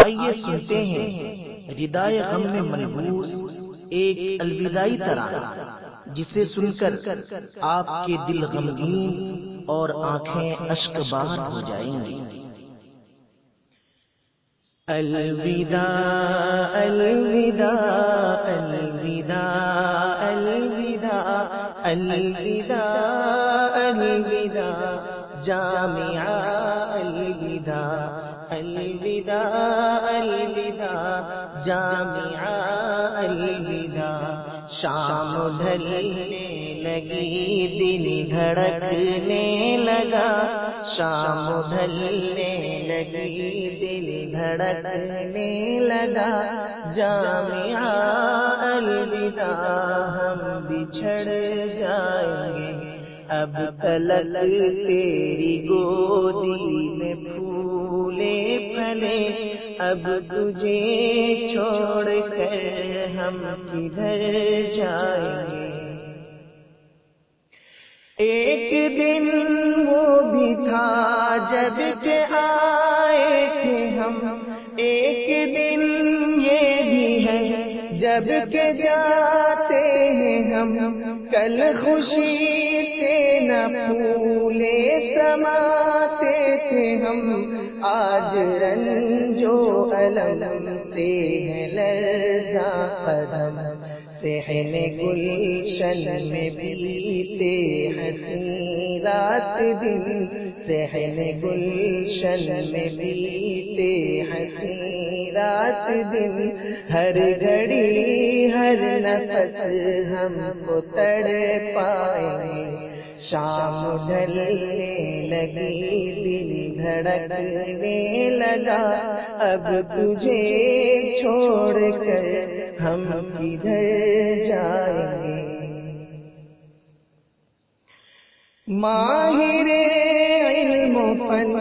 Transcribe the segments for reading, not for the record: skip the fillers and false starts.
آئیے سنتے ہیں ردائے غم میں ملبوس ایک الوداعی ترانہ، جسے سن کر آپ کے دل غمگین اور آنکھیں اشک بار ہو جائیں گی۔ الوداع الوداع الوداع الوداع الوداع الوداع جامعہ الوداع الوداع الوداع جامعہ الوداع۔ شام ڈھلنے لگی دل دھڑکنے لگا، شام ڈھلنے لگی دل دھڑکنے لگا، جامعہ الوداع ہم بچھڑ جائیں گے، اب تلک تیری گودی میں پھولے پھلے، اب تجھے چھوڑ کر ہم کدھر جائیں گے۔ ایک دن وہ بھی تھا جب کہ آئے تھے ہم، ایک دن یہ بھی ہے جب کہ جاتے ہیں ہم، کل خوشی سے نہ پھولے سماتے تھے ہم، آج رنج و الم سے ہے لرزاں قدم، صحن گلشن میں بیتے حسین رات دن، صحن گلشن میں بیتے حسین رات دن، ہر گھڑی ہر نفس ہم کو تڑپائیں گے، شام ڈھلنے لگی دل دھڑکنے لگا، اب تجھے چھوڑ کر ہم کدھر جائیں گے۔ ماہر علم و فن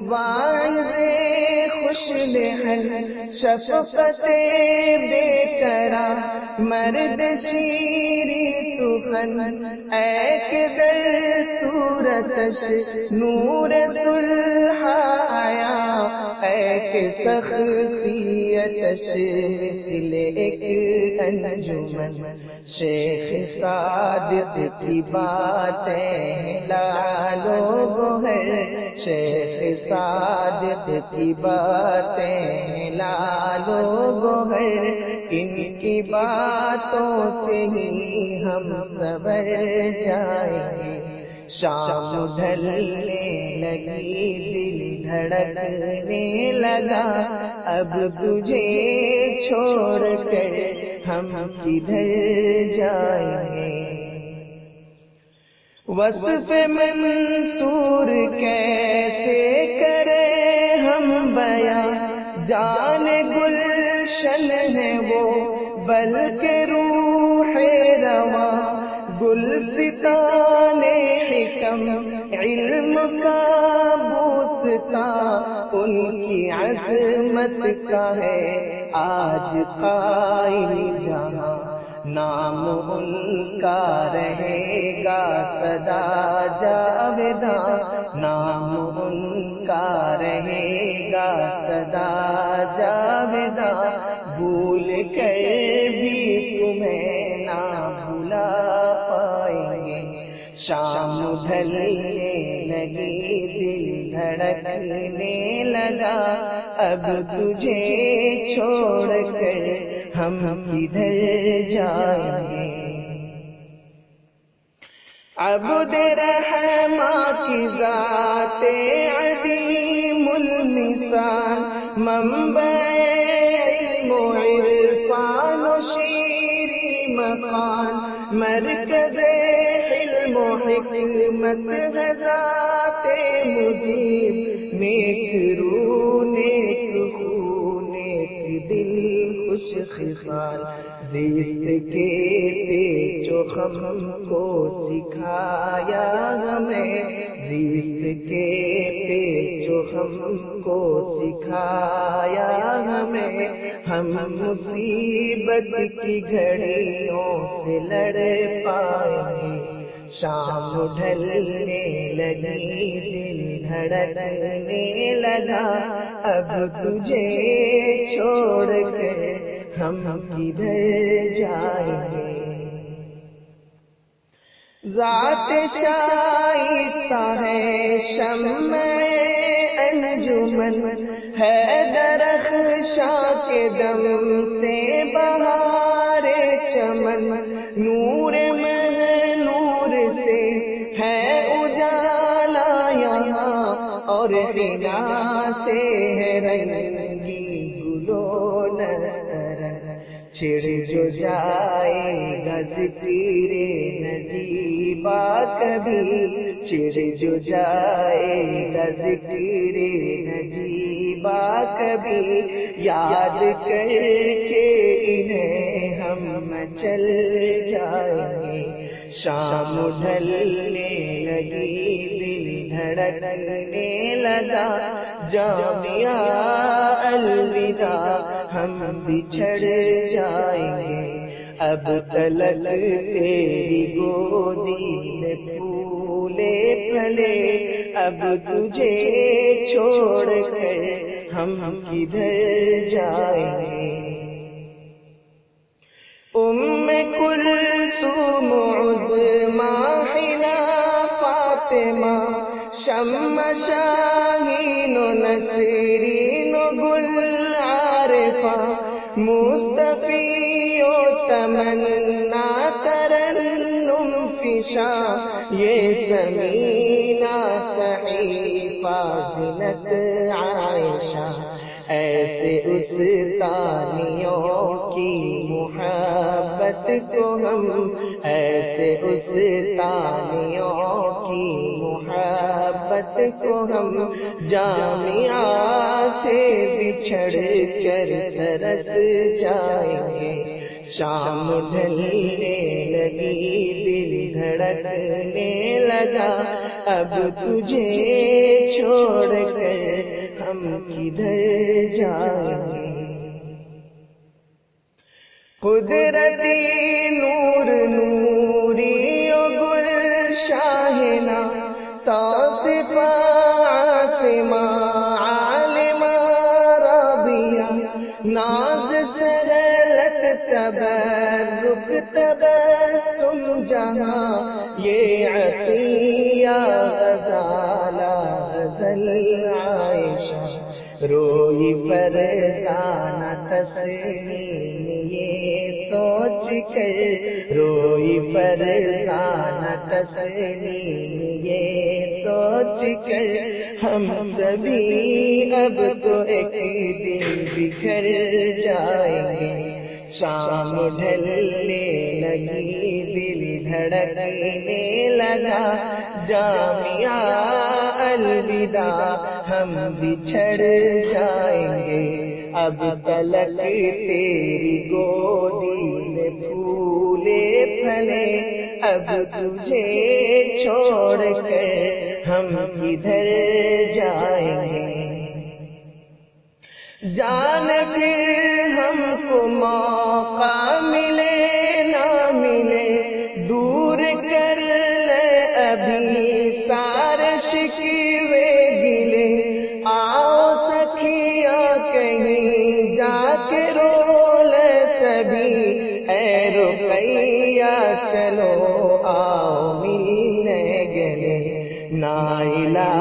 واعظ خوش لحن، شفقت بے کرا مرد شیریں سخن، اے کہ در صورتش نور صلح آیا، اے کہ شخصیتش مثل ایک انجمن، شیخ صادق کی باتیں لعل و گوہر، شیخ صادق کی باتیں لعل و گوہر، ان کی باتوں سے ہی ہم سنور جائیں گے، شام ڈھلنے لگی دل دھڑکنے لگا، اب تجھے چھوڑ کر ہم کدھر جائیں گے۔ وصف منصور کیسے کرے ہم بیاں، جان گلشن ہے وہ بلکہ روح رواں، گلستان حکم علم کا بوستان، ان کی عظمت کا ہے آج قائل جہاں، نام ان کا رہے گا سدا جاوداں، نام ان کا رہے گا سدا جاوداں، بھول کر بھی تمہیں نہ بھلا پائیں گے، شام ڈھلنے لگی دل دھڑکنے لگا، اب تجھے چھوڑ کر ہم کدھر جائیں گے۔ عبد رحماں کی ذات عظیم المثال، منبع علم و عرفان و شیریں مقال، مرکز علم و حکمت ہے ذات مجیب، نیک رو نیک خو نیک دل خوش خصال، زیست کے پیچ و خم کو سکھایا ہمیں، زیست کے پیچ و خم کو سکھایا ہمیں، ہم مصیبت کی گھڑیوں سے لڑ پائیں گے، شام ڈھلنے لگی دل دھڑکنے لگا، اب تجھے چھوڑ کر ہم کدھر جائیں گے؟ ذات شائستہ ہے شمع انجمن، ہے درخشاں کے دم سے بہار چمن، نور مہ نور سے ہے اجالا یہاں، اور حنا سے ہے رنگی گلو نسترن، چھڑ جو جائے گا ذکر نجیبہ کبھی، چھڑ جو جائے گا ذکر نجیبہ کبھی، یاد کر کے انہیں ہم چل جائیں گے۔ شام ڈھلنے لگی دل دھڑکنے لگا، جامعہ الوداع ہم بچھڑ جائیں گے، اب تلک تیری گودی میں پھولے پھلے، اب تجھے چھوڑ کر ہم کدھر جائیں گے؟ ام کلثوم عظمیٰ حنا فاطمہ، شمع شاہین و نسرین و گل عارفہ، مصطفی و تمنا ترنم فشاں، یہ زمینہ صحیفہ زینت عائشہ، ایسے اس تانیوں کی محبت کو ہم، ایسے اس تانیوں کی محبت کو ہم، جامعہ سے بچھڑ کر ترس جائیں گے۔ شام ڈھلنے لگی دل دھڑکنے لگا، اب تجھے چھوڑ کر ہم کدھر جائیں گے؟ قدرتی نور نوری و گل شاہنا، توصیفہ عاصمہ عالمہ راضیہ، ناز سہلت تبرک تبسم جہاں، یہ عطیہ غزالہ غزل عائشہ، روئی فرزانہ تسنیم یہ سوچ کر، روئی فرزانہ تسنیم یہ سوچ کر، ہم سبھی اب تو ایک دن بکھر جائیں گے۔ شام ڈھلنے لگی دل دھڑکنے لگا، جامعہ الوداع ہم بچھڑ جائیں گے، اب تلک تیری گودی میں پھولے پھلے، اب تجھے چھوڑ کر ہم کدھر جائیں گے؟ جان پھر ہم کو موقع ملے نہ ملے، دور کر لے ابھی سارے شکوے گلے، آؤ سکھیا کہیں جا کے رو لے سبھی، اے رقیہ چلو آؤ ملنے گلے، نائلہ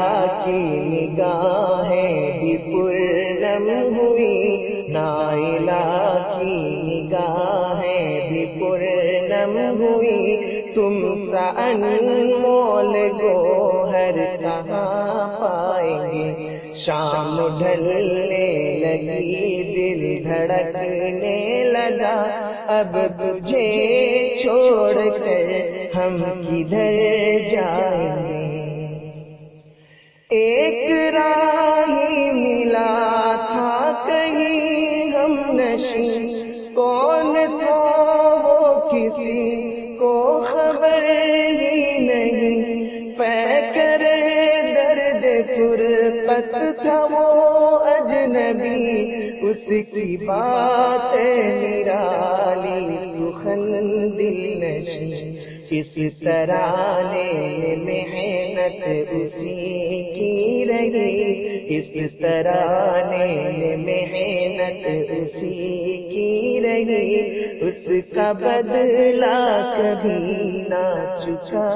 کی نگاہیں بھی پرنم ہوئی، نائلہ کی نگاہیں بھی پرنم ہوئی، تم سا انمول گوہر کہاں پائیں گے؟ شام ڈھلنے لگی دل دھڑکنے لگا، اب تجھے چھوڑ کر ہم کدھر جائیں گے؟ ایک راہی ملا تھا کہیں ہم نشیں، کون تھا وہ کسی کو خبر ہی نہیں، پیکرے درد فرقت تھا وہ اجنبی، اس کی بات نرالی سخن دل نشیں، اس ترانے میں محنت اسی کی رہی، اس ترانے میں محنت اسی کی رہی، اس کا بدلہ کبھی نہ چکا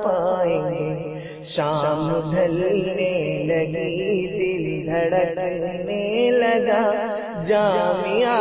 پائیں گے۔ شام ڈھلنے لگی دل دھڑکنے لگا، جامعہ